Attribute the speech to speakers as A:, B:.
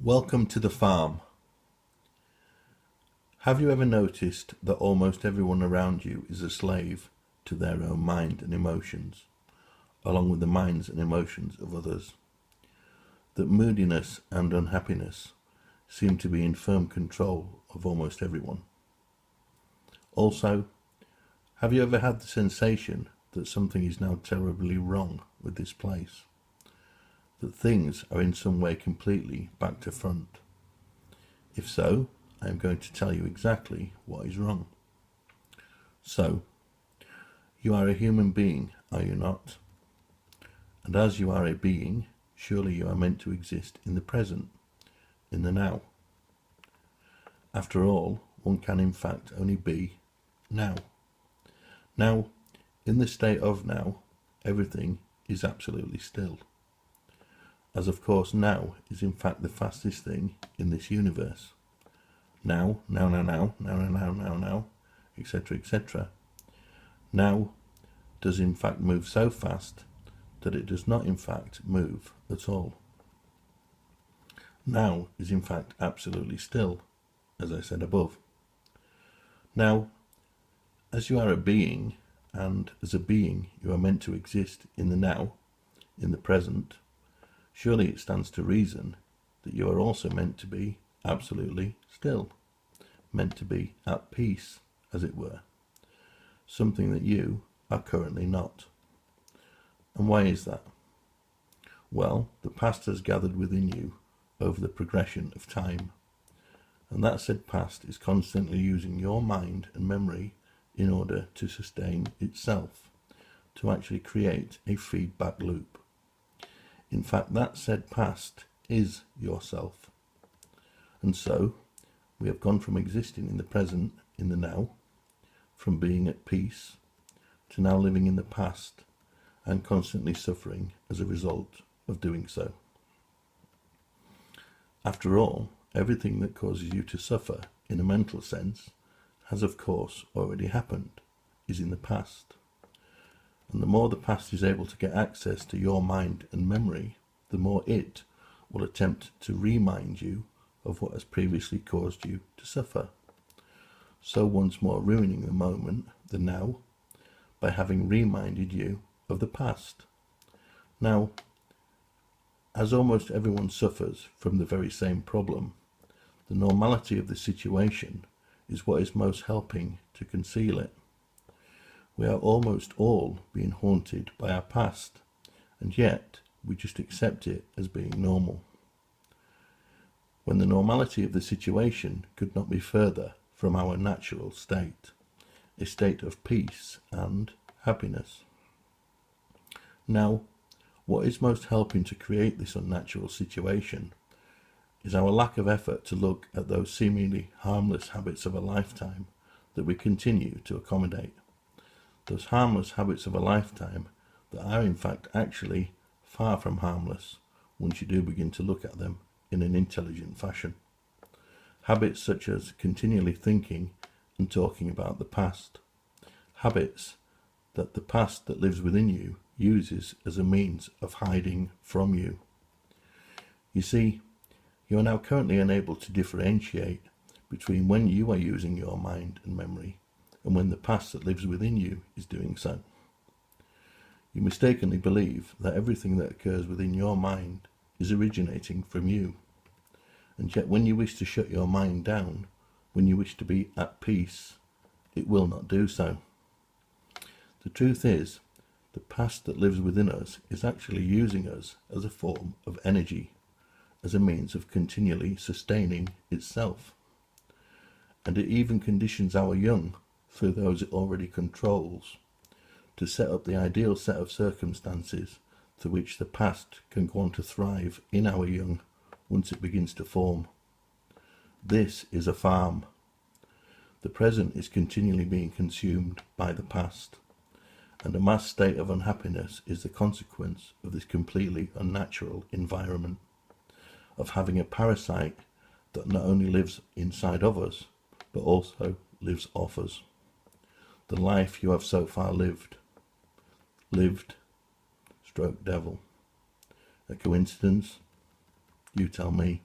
A: Welcome to the farm. Have you ever noticed that almost everyone around you is a slave to their own mind and emotions, along with the minds and emotions of others? That moodiness and unhappiness seem to be in firm control of almost everyone. Also, have you ever had the sensation that something is now terribly wrong with this place? That things are in some way completely back to front? If so, I am going to tell you exactly what is wrong. So, you are a human being, are you not? And as you are a being, surely you are meant to exist in the present, in the now. After all, one can in fact only be now. Now, in the state of now, everything is absolutely still. As of course now is in fact the fastest thing in this universe. Now, etc., etc. Now does in fact move so fast that it does not in fact move at all. Now is in fact absolutely still, as I said above. Now, as you are a being, and as a being you are meant to exist in the now, in the present, surely it stands to reason that you are also meant to be absolutely still, meant to be at peace, as it were, something that you are currently not. And why is that? Well, the past has gathered within you over the progression of time, and that said past is constantly using your mind and memory in order to sustain itself, to actually create a feedback loop. In fact, that said past is yourself. And so, we have gone from existing in the present, in the now, from being at peace, to now living in the past and constantly suffering as a result of doing so. After all, everything that causes you to suffer in a mental sense has of course already happened, is in the past. And the more the past is able to get access to your mind and memory, the more it will attempt to remind you of what has previously caused you to suffer. So once more ruining the moment, the now, by having reminded you of the past. Now, as almost everyone suffers from the very same problem, the normality of the situation is what is most helping to conceal it. We are almost all being haunted by our past, and yet we just accept it as being normal, when the normality of the situation could not be further from our natural state, a state of peace and happiness. Now, what is most helping to create this unnatural situation is our lack of effort to look at those seemingly harmless habits of a lifetime that we continue to accommodate. Those harmless habits of a lifetime that are in fact actually far from harmless once you do begin to look at them in an intelligent fashion. Habits such as continually thinking and talking about the past. Habits that the past that lives within you uses as a means of hiding from you. You see, you are now currently unable to differentiate between when you are using your mind and memory and when the past that lives within you is doing so. You mistakenly believe that everything that occurs within your mind is originating from you, and yet when you wish to shut your mind down, when you wish to be at peace, it will not do so. The truth is, the past that lives within us is actually using us as a form of energy, as a means of continually sustaining itself. And it even conditions our young, through those it already controls, to set up the ideal set of circumstances through which the past can go on to thrive in our young once it begins to form. This is a farm. The present is continually being consumed by the past, and a mass state of unhappiness is the consequence of this completely unnatural environment, of having a parasite that not only lives inside of us, but also lives off us. The life you have so far lived, stroke devil. A coincidence? You tell me.